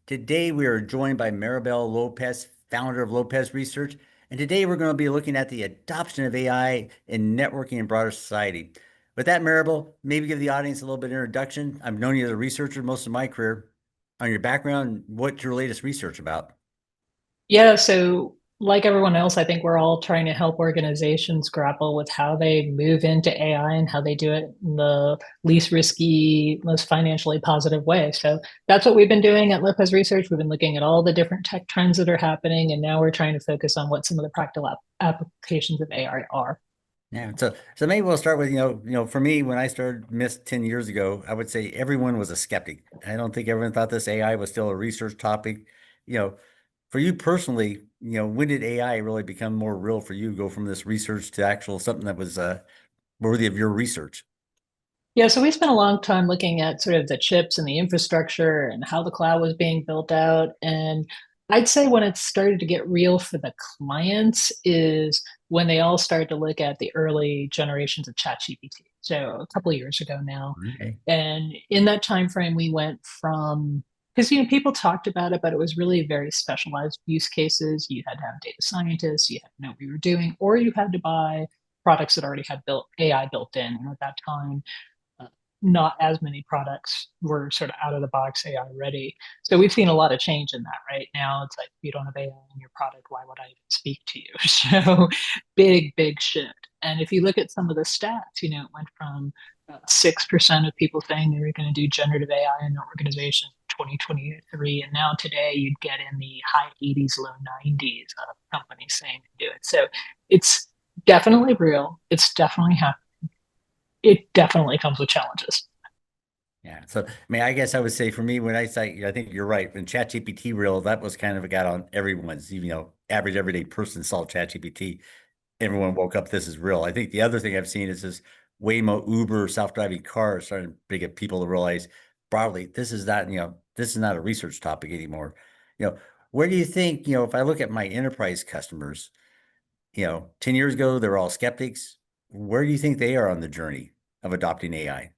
Today we are joined by Maribel Lopez, founder of Lopez Research, and today we're going to be looking at the adoption of AI in networking and broader society. With that, Maribel, maybe give the audience a little bit of introduction. I've known you as a researcher most of my career. On your background, what's your latest research about? Yeah, so like everyone else, I think we're all trying to help organizations grapple with how they move into AI and how they do it in the least risky, most financially positive way. So that's what we've been doing at Lopez Research. We've been looking at all the different tech trends that are happening, and now we're trying to focus on what some of the practical applications of AI are. Yeah, so maybe we'll start with, for me, when I started Mist 10 years ago, I would say everyone was a skeptic. I don't think everyone thought this AI was still a research topic. You know, for you personally, when did AI really become more real for you, go from this research to actual something that was worthy of your research? Yeah, so we spent a long time looking at sort of the chips and the infrastructure and how the cloud was being built out. And I'd say when it started to get real for the clients is when they all started to look at the early generations of ChatGPT. So a couple of years ago now. Okay. And in that time frame, we went from because people talked about it, but it was really very specialized use cases. You had to have data scientists, you had to know what you were doing, or you had to buy products that already had built AI built in. And at that time, uh, not as many products were sort of out of the box AI ready. So we've seen a lot of change in that right now. It's like, if you don't have AI in your product, why would I even speak to you? So big shift. And if you look at some of the stats, it went from 6% of people saying they were going to do generative AI in their organization in 2023. And now today you'd get in the high 80s, low 90s of companies saying they do it. So it's definitely real. It's definitely happening. It definitely comes with challenges. Yeah. So, I mean, I guess I would say for me, when I say, I think you're right. When ChatGPT real, that was kind of got on everyone's, average everyday person saw ChatGPT. Everyone woke up, this is real. I think the other thing I've seen is this Waymo, Uber, self-driving cars starting to get people to realize broadly, this is not a research topic anymore. You know, where do you think, if I look at my enterprise customers, 10 years ago, they were all skeptics. Where do you think they are on the journey of adopting AI?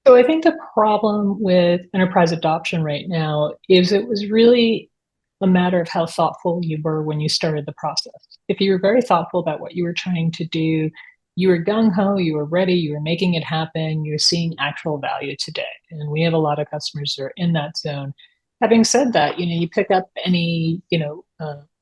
So I think the problem with enterprise adoption right now is it was really a matter of how thoughtful you were when you started the process. If you were very thoughtful about what you were trying to do, you were gung ho, you were ready, you were making it happen, you're seeing actual value today. And we have a lot of customers that are in that zone. Having said that, you pick up any,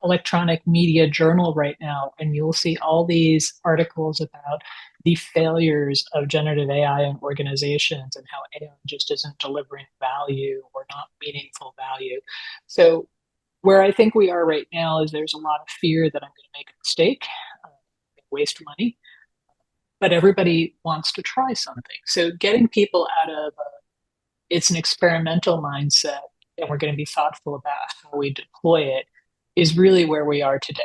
electronic media journal right now, and you'll see all these articles about the failures of generative AI in organizations and how AI just isn't delivering value or not meaningful value. So where I think we are right now is there's a lot of fear that I'm going to make a mistake, uh, waste money, but everybody wants to try something. So getting people out of it's an experimental mindset, and we're going to be thoughtful about how we deploy it is really where we are today.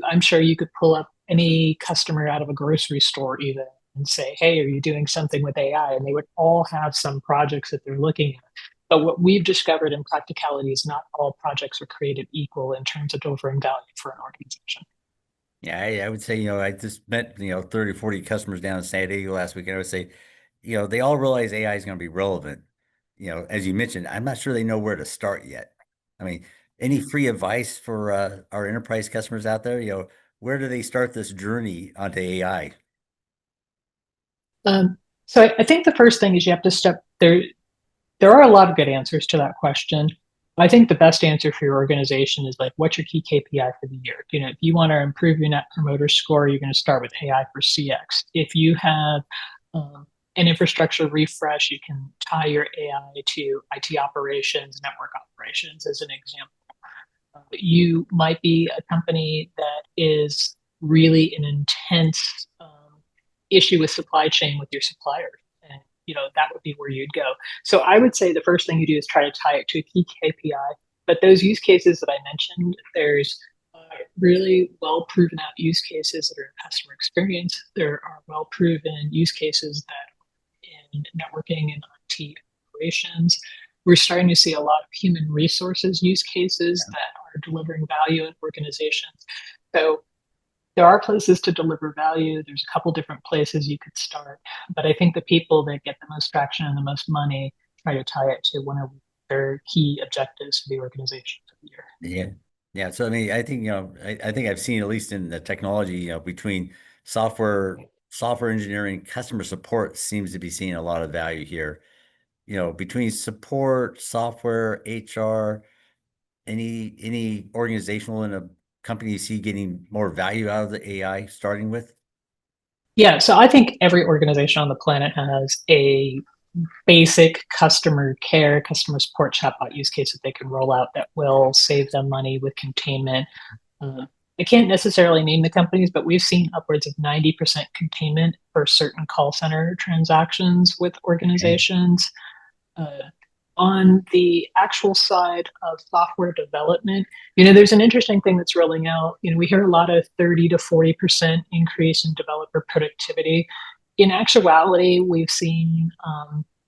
I'm sure you could pull up any customer out of a grocery store even and say, hey, are you doing something with AI? And they would all have some projects that they're looking at. But what we've discovered in practicality is not all projects are created equal in terms of delivering value for an organization. Yeah, I would say, I just met, 30, 40 customers down in San Diego last week. And I would say, they all realize AI is going to be relevant. As you mentioned, I'm not sure they know where to start yet. I mean, any free advice for our enterprise customers out there? Where do they start this journey onto AI? So I think the first thing is you have to step there. There are a lot of good answers to that question. I think the best answer for your organization is like, what's your key KPI for the year? If you want to improve your net promoter score, you're going to start with AI for CX. If you have an infrastructure refresh, you can tie your AI to IT operations, network operations, as an example. You might be a company that is really an intense issue with supply chain with your suppliers. And that would be where you'd go. So I would say the first thing you do is try to tie it to a key KPI. But those use cases that I mentioned, there's really well proven out use cases that are in customer experience. There are well proven use cases that in networking and IT operations. We're starting to see a lot of human resources use cases that are delivering value in organizations. So there are places to deliver value. There's a couple different places you could start, but I think the people that get the most traction and the most money try to tie it to one of their key objectives for the organization for the year. Yeah. Yeah. So I mean, I think, I think I've seen, at least in the technology, between software engineering, customer support seems to be seeing a lot of value here. Between support, software, HR, any organizational in a company you see getting more value out of the AI starting with? Yeah, so I think every organization on the planet has a basic customer care, customer support chatbot use case that they can roll out that will save them money with containment. Uh, I can't necessarily name the companies, but we've seen upwards of 90% containment for certain call center transactions with Okay. organizations. Uh, on the actual side of software development, there's an interesting thing that's rolling out. We hear a lot of 30 to 40% increase in developer productivity. In actuality, we've seen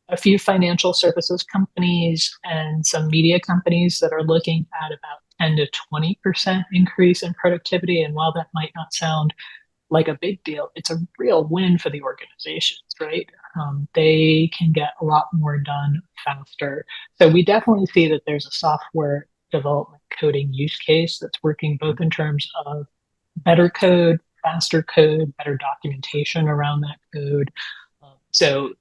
a few financial services companies and some media companies that are looking at about 10 to 20% increase in productivity. And while that might not sound like a big deal, it's a real win for the organizations, right? They can get a lot more done faster. So we definitely see that there's a software development coding use case that's working both in terms of better code, faster code, better documentation around that code. So,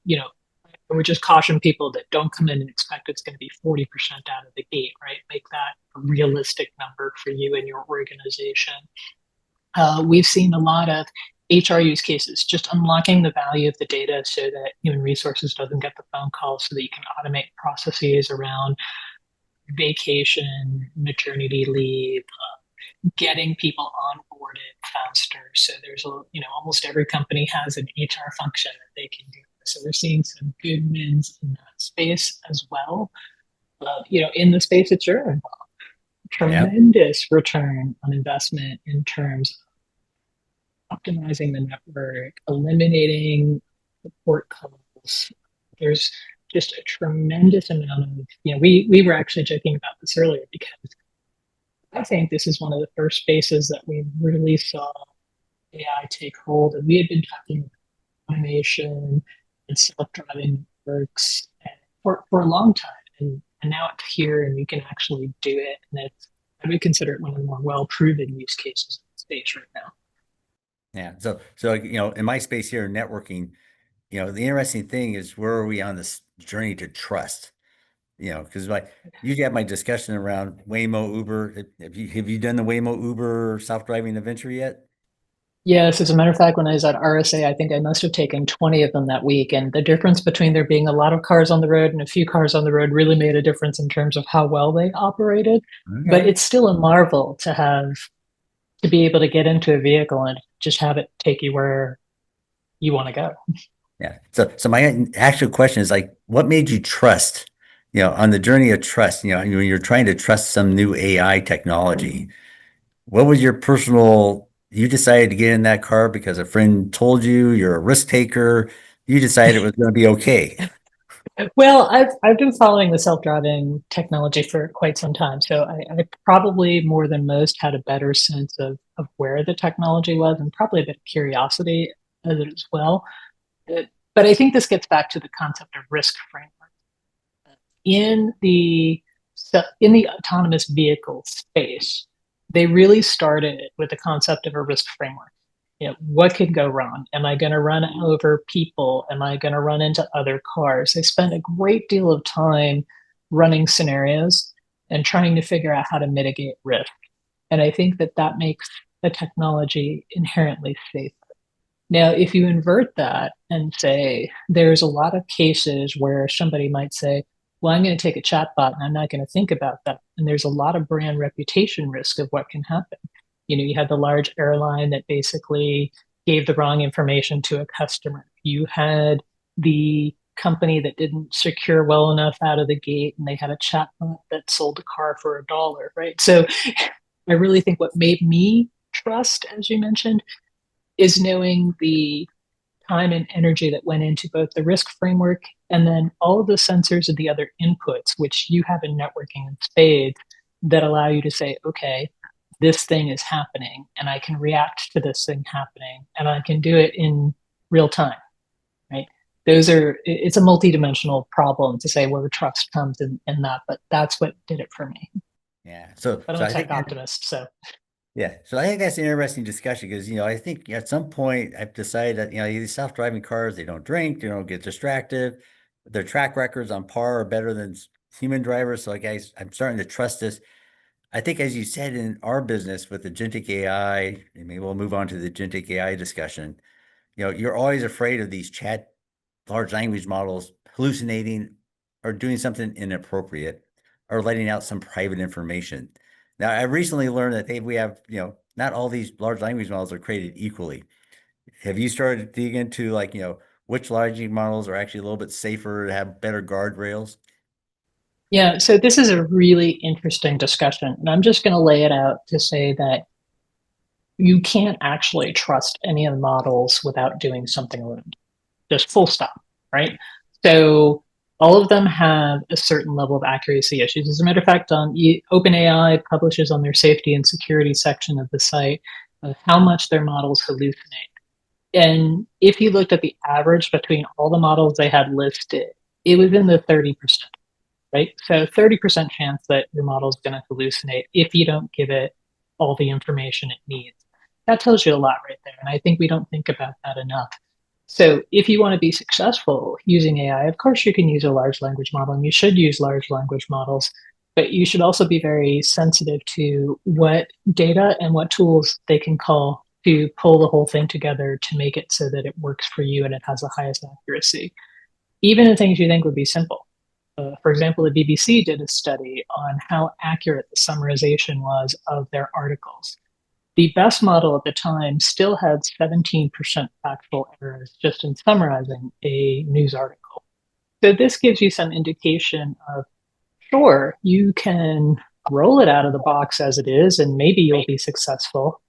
I would just caution people that don't come in and expect it's going to be 40% out of the gate, right? Make that a realistic number for you and your organization. We've seen a lot of HR use cases, just unlocking the value of the data so that human resources doesn't get the phone call, so that you can automate processes around vacation, maternity leave, getting people onboarded faster. So almost every company has an HR function that they can do. So we're seeing some good wins in that space as well. In the space that you're in, Yeah. tremendous return on investment in terms optimizing the network, eliminating support calls. There's just a tremendous amount of, we were actually joking about this earlier because I think this is one of the first spaces that we really saw AI take hold. And we had been talking about automation and self-driving networks for a long time. And now it's here and you can actually do it. And I would consider it one of the more well-proven use cases in the space right now. Yeah. So in my space here in networking, the interesting thing is, where are we on this journey to trust? Because like usually have my discussion around Waymo, Uber. Have you done the Waymo, Uber self-driving adventure yet? Yes, as a matter of fact, when I was at RSA, I think I must have taken 20 of them that week. And the difference between there being a lot of cars on the road and a few cars on the road really made a difference in terms of how well they operated. But Okay. it's still a marvel to be able to get into a vehicle and just have it take you where you want to go. Yeah. So my actual question is, like, what made you trust, on the journey of trust, when you're trying to trust some new AI technology, what was your you decided to get in that car because a friend told you, you're a risk taker, you decided it was going to be okay. Well, I've been following the self-driving technology for quite some time, so I probably more than most had a better sense of where the technology was, and probably a bit of curiosity as well. Uh, But I think this gets back to the concept of risk framework in the autonomous vehicle space. They really started with the concept of a risk framework. What could go wrong? Am I going to run over people? Am I going to run into other cars? They spend a great deal of time running scenarios and trying to figure out how to mitigate risk. And I think that makes the technology inherently safe. Now, if you invert that and say there's a lot of cases where somebody might say, well, I'm going to take a chatbot and I'm not going to think about that. And there's a lot of brand reputation risk of what can happen. You had the large airline that basically gave the wrong information to a customer. You had the company that didn't secure well enough out of the gate and they had a chatbot that sold a car for $1, right? So I really think what made me trust, as you mentioned, is knowing the time and energy that went into both the risk framework and then all of the sensors and the other inputs, which you have in networking in spades, that allow you to say, okay, this thing is happening and I can react to this thing happening and I can do it in real time, right? It's a multidimensional problem to say where trust comes in that, but that's what did it for me. Yeah. So, But I'm so a I tech think optimist, so yeah. So I think that's an interesting discussion because, I think at some point I've decided that, these self-driving cars, they don't drink, they don't get distracted. Their track records on par are better than human drivers. So, guys, I'm starting to trust this. I think, as you said, in our business with agentic AI, and maybe we'll move on to the agentic AI discussion. You're always afraid of these large language models hallucinating or doing something inappropriate or letting out some private information. Now, I recently learned that we have, not all these large language models are created equally. Have you started to dig into like, which large language models are actually a little bit safer, have better guardrails? yeah. So this is a really interesting discussion, and I'm just going to lay it out to say that you can't actually trust any of the models without doing something around it. Just full stop, right? So all of them have a certain level of accuracy issues. As a matter of fact, OpenAI publishes on their safety and security section of the site how much their models hallucinate. And if you looked at the average between all the models they had listed, it was in the 30%, right? So 30% chance that your model is going to hallucinate if you don't give it all the information it needs. That tells you a lot right there. And I think we don't think about that enough. So if you want to be successful using AI, of course you can use a large language model and you should use large language models, but you should also be very sensitive to what data and what tools they can call to pull the whole thing together to make it so that it works for you and it has the highest accuracy, even in things you think would be simple. For example, the BBC did a study on how accurate the summarization was of their articles. The best model at the time still had 17% factual errors just in summarizing a news article. So this gives you some indication of, sure, you can roll it out of the box as it is, and maybe you'll be successful,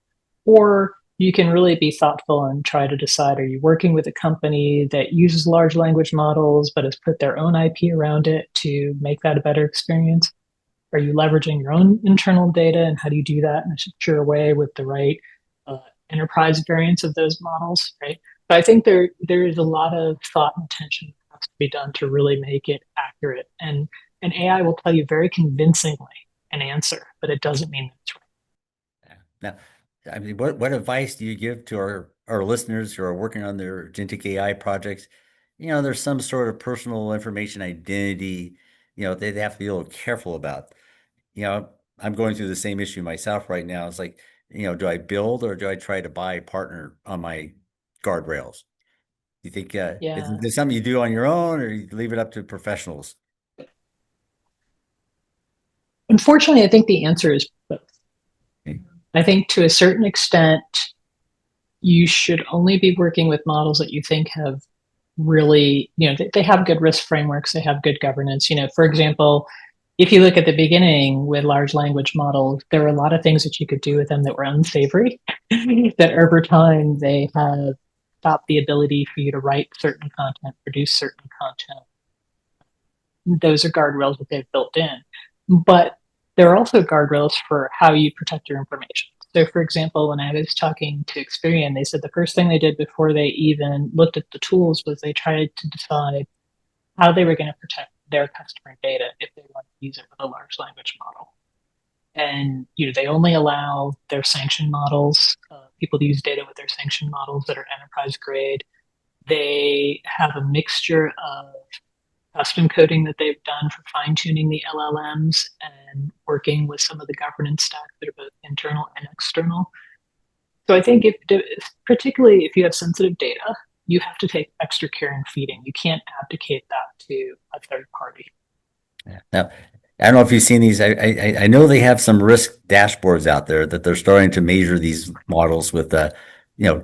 or you can really be thoughtful and try to decide, are you working with a company that uses large language models but has put their own IP around it to make that a better experience? Are you leveraging your own internal data, and how do you do that in a secure way with the right uh, enterprise variants of those models, right? But I think there is a lot of thought and attention that has to be done to really make it accurate. And AI will tell you very convincingly an answer, but it doesn't mean that it's right. Yeah. Now, I mean, what advice do you give to our listeners who are working on their agentic AI projects? There's some sort of personal information identity, they have to be a little careful about. You know, I'm going through the same issue myself right now. It's like, do I build or do I try to buy a partner on my guardrails? You think is Yeah. this something you do on your own or you leave it up to professionals? Unfortunately, I think the answer is both. Okay. I think to a certain extent, you should only be working with models that you think have really, they have good risk frameworks, they have good governance. For example, if you look at the beginning with large language models, there were a lot of things that you could do with them that were unsavory, that over time they have stopped the ability for you to write certain content, produce certain content. Those are guardrails that they've built in. But there are also guardrails for how you protect your information. So, for example, when I was talking to Experian, they said the first thing they did before they even looked at the tools was they tried to decide how they were going to protect their customer data if they want to use it with a large language model. And they only allow their sanction models, people to use data with their sanction models that are enterprise grade. They have a mixture of custom coding that they've done for fine tuning the LLMs and working with some of the governance stack that are both internal and external. So I think particularly if you have sensitive data, you have to take extra care in feeding. You can't abdicate that to a third party. Yeah. Now, I don't know if you've seen these. I know they have some risk dashboards out there that they're starting to measure these models with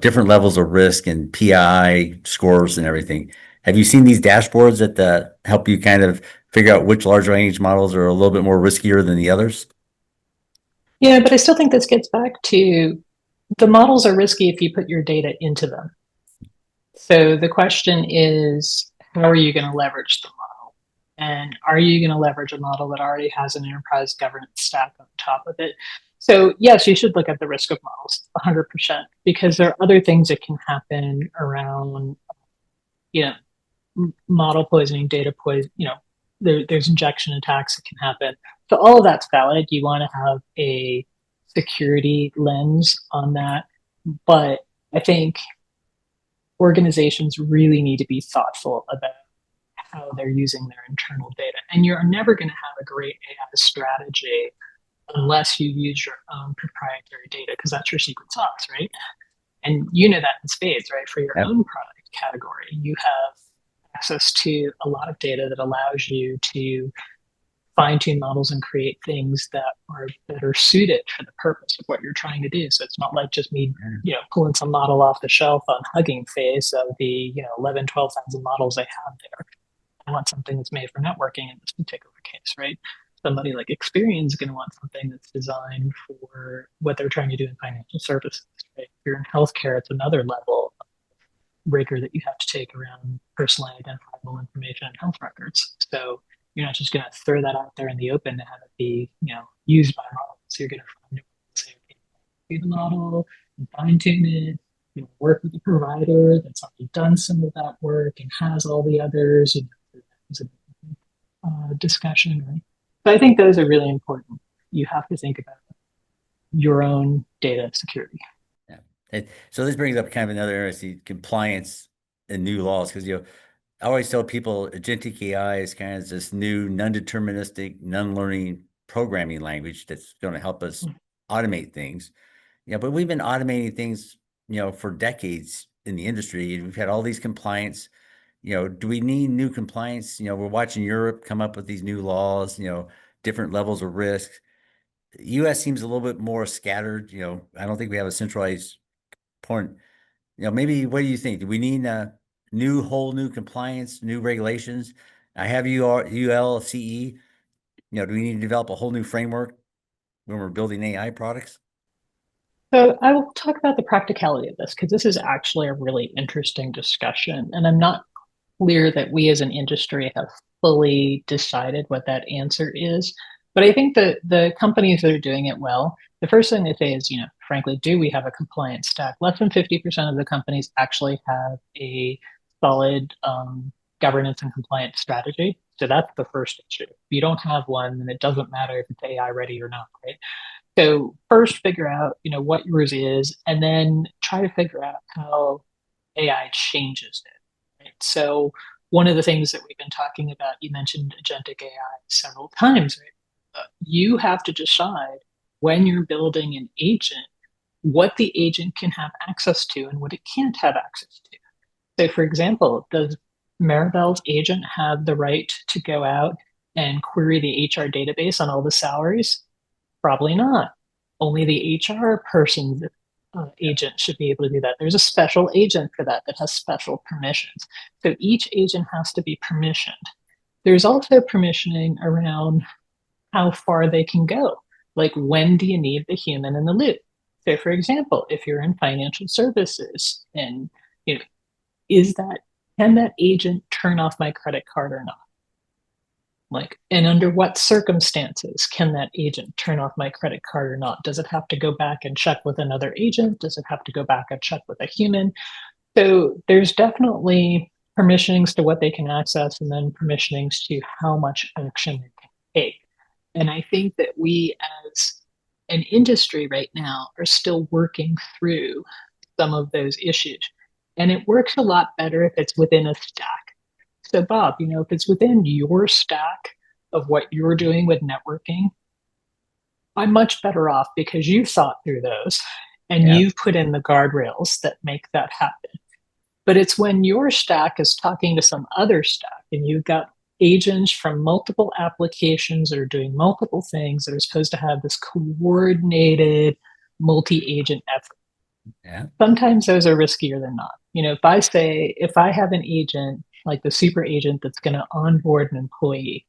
different levels of risk and PI scores and everything. Have you seen these dashboards that help you kind of figure out which large language models are a little bit more riskier than the others? Yeah, but I still think this gets back to the models are risky if you put your data into them. So the question is, how are you going to leverage the model? And are you going to leverage a model that already has an enterprise governance stack on top of it? So yes, you should look at the risk of models 100%, because there are other things that can happen around, you know, model poisoning, data poison, there's injection attacks that can happen. So all of that's valid. You want to have a security lens on that. But I think organizations really need to be thoughtful about how they're using their internal data. And you're never going to have a great AI strategy unless you use your own proprietary data, because that's your secret sauce, right? And you know that in spades, right? For your Yep. own product category, you have access to a lot of data that allows you to fine tune models and create things that are better suited for the purpose of what you're trying to do. So it's not like just me, pulling some model off the shelf on Hugging Face of the, 11, 12,000 models I have there. I want something that's made for networking in this particular case, right? Somebody like Experian is going to want something that's designed for what they're trying to do in financial services, right? If you're in healthcare, it's another level of rigor that you have to take around personally identifiable information and health records. So you're not just going to throw that out there in the open to have it be, used by models. So you're going to find a say, okay, the model and fine tune it, work with the provider that's already done some of that work and has all the others, as a discussion, right? So I think those are really important. You have to think about your own data security. Yeah. So this brings up kind of another interesting compliance and new laws because I always tell people agentic AI is kind of this new non-deterministic, non-learning programming language that's going to help us automate things. But we've been automating things, for decades in the industry. We've had all these compliance. Do we need new compliance? We're watching Europe come up with these new laws, different levels of risk. The US seems a little bit more scattered. I don't think we have a centralized point. Maybe what do you think? Do we need a whole new compliance, new regulations? I have ULCE. Do we need to develop a whole new framework when we're building AI products? So I will talk about the practicality of this because this is actually a really interesting discussion. And I'm not clear that we as an industry have fully decided what that answer is. But I think that the companies that are doing it well, the first thing they say is, frankly, do we have a compliance stack? Less than 50% of the companies actually have a solid governance and compliance strategy. So that's the first issue. If you don't have one, then it doesn't matter if it's AI ready or not, right? So first figure out, what yours is, and then try to figure out how AI changes it. Right? So one of the things that we've been talking about, you mentioned agentic AI several times, right? You have to decide when you're building an agent, what the agent can have access to and what it can't have access to. So for example, does Maribel's agent have the right to go out and query the HR database on all the salaries? Probably not. Only the HR person's agent should be able to do that. There's a special agent for that that has special permissions. So each agent has to be permissioned. There's also permissioning around how far they can go. Like, when do you need the human in the loop? So, for example, if you're in financial services and, you know, is that, can that agent turn off my credit card or not? Like, and under what circumstances can that agent turn off my credit card or not? Does it have to go back and check with another agent? Does it have to go back and check with a human? So there's definitely permissionings to what they can access and then permissionings to how much action they can take. And I think that we as an industry right now are still working through some of those issues. And it works a lot better if it's within a stack. So, Bob, if it's within your stack of what you're doing with networking, I'm much better off because you've thought through those and Yeah. you've put in the guardrails that make that happen. But it's when your stack is talking to some other stack and you've got agents from multiple applications that are doing multiple things that are supposed to have this coordinated multi-agent effort. Yeah. Sometimes those are riskier than not. If I have an agent like the super agent that's going to onboard an employee,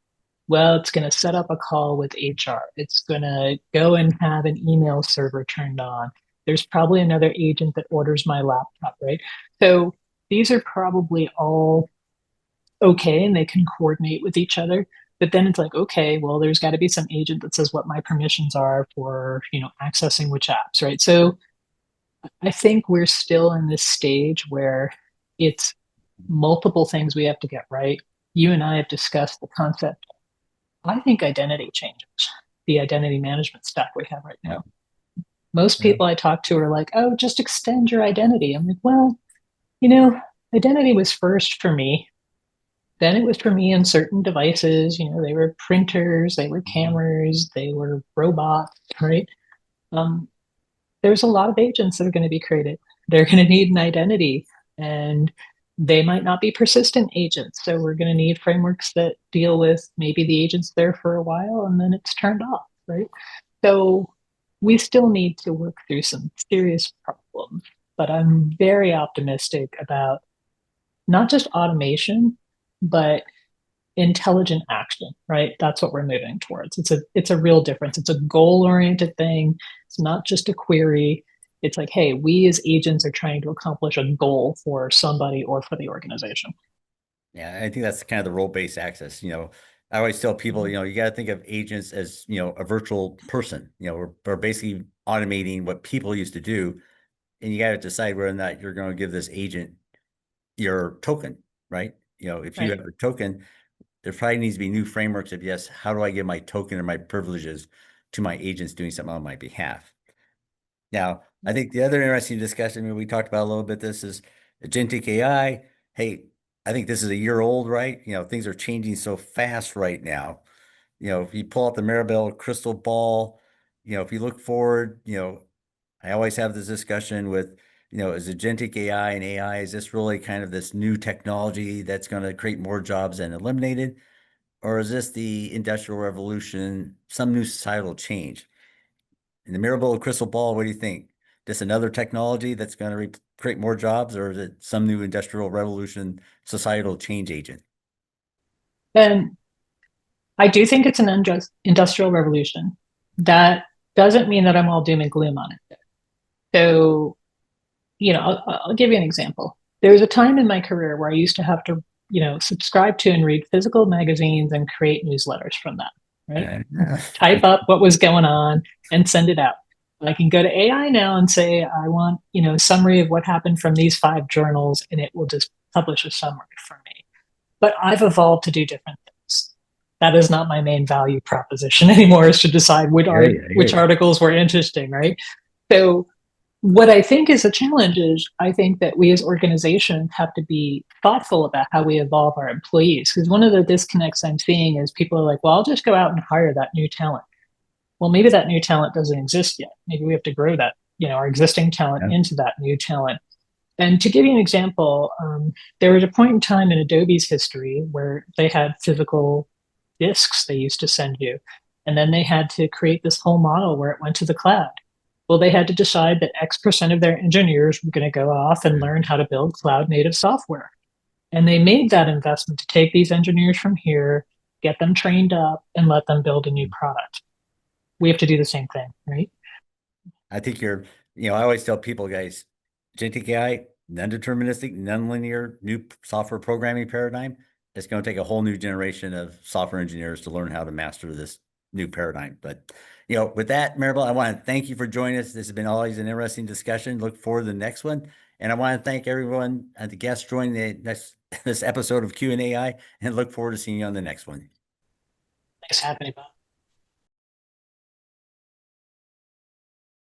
well, it's going to set up a call with HR. It's going to go and have an email server turned on. There's probably another agent that orders my laptop, right? So these are probably all okay and they can coordinate with each other. But then it's like, okay, well, there's got to be some agent that says what my permissions are for, accessing which apps, right? So I think we're still in this stage where it's multiple things we have to get right. You and I have discussed the concept. I think identity changes the identity management stack we have right Yeah. now. Most Yeah. people I talk to are like, oh, just extend your identity. I'm like, well, you know, identity was first for me. Then it was for me in certain devices. They were printers, they were cameras, they were robots, right? Um, there's a lot of agents that are going to be created. They're going to need an identity, and they might not be persistent agents. So we're going to need frameworks that deal with maybe the agent's there for a while and then it's turned off, right? So we still need to work through some serious problems, but I'm very optimistic about not just automation, but intelligent action, right? That's what we're moving towards. It's a real difference. It's a goal-oriented thing. It's not just a query. It's like, hey, we as agents are trying to accomplish a goal for somebody or for the organization. Yeah, I think that's kind of the role-based access. I always tell people, Mhm. you got to think of agents as, a virtual person. We're basically automating what people used to do, and you got to decide whether or not you're going to give this agent your token, right? If you Right. have a token, there probably needs to be new frameworks of, yes, how do I give my token or my privileges to my agents doing something on my behalf? Now, I think the other interesting discussion we talked about a little bit, this is agentic AI. Hey, I think this is a year old, right? Things are changing so fast right now. If you pull out the Maribel crystal ball, if you look forward, I always have this discussion with, is agentic AI and AI, is this really kind of this new technology that's going to create more jobs than eliminated? Or is this the industrial revolution, some new societal change? In the Mirabelle crystal ball, what do you think? Just another technology that's going to create more jobs, or is it some new industrial revolution, societal change agent? And I do think it's an industrial revolution. That doesn't mean that I'm all doom and gloom on it. So, I'll give you an example. There was a time in my career where I used to have to, subscribe to and read physical magazines and create newsletters from that, right? Type up what was going on and send it out. I can go to AI now and say, I want, a summary of what happened from these 5 journals, and it will just publish a summary for me. But I've evolved to do different things. That is not my main value proposition anymore, is to decide I hear which you. articles were interesting, right? So what I think is a challenge is I think that we as organizations have to be thoughtful about how we evolve our employees. Because one of the disconnects I'm seeing is people are like, well, I'll just go out and hire that new talent. Well, maybe that new talent doesn't exist yet. Maybe we have to grow that, our existing talent Yeah. into that new talent. And to give you an example, there was a point in time in Adobe's history where they had physical disks they used to send you. And then they had to create this whole model where it went to the cloud. Well, they had to decide that X% of their engineers were going to go off and learn how to build cloud native software. And they made that investment to take these engineers from here, get them trained up, and let them build a new product. We have to do the same thing, right? I think I always tell people, guys, agentic AI, non-deterministic, non-linear, new software programming paradigm. It's going to take a whole new generation of software engineers to learn how to master this new paradigm. But, with that, Maribel, I want to thank you for joining us. This has been always an interesting discussion. Look forward to the next one. And I want to thank everyone, the guests joining this episode of Q&A, and look forward to seeing you on the next one. Thanks for having me, Bob.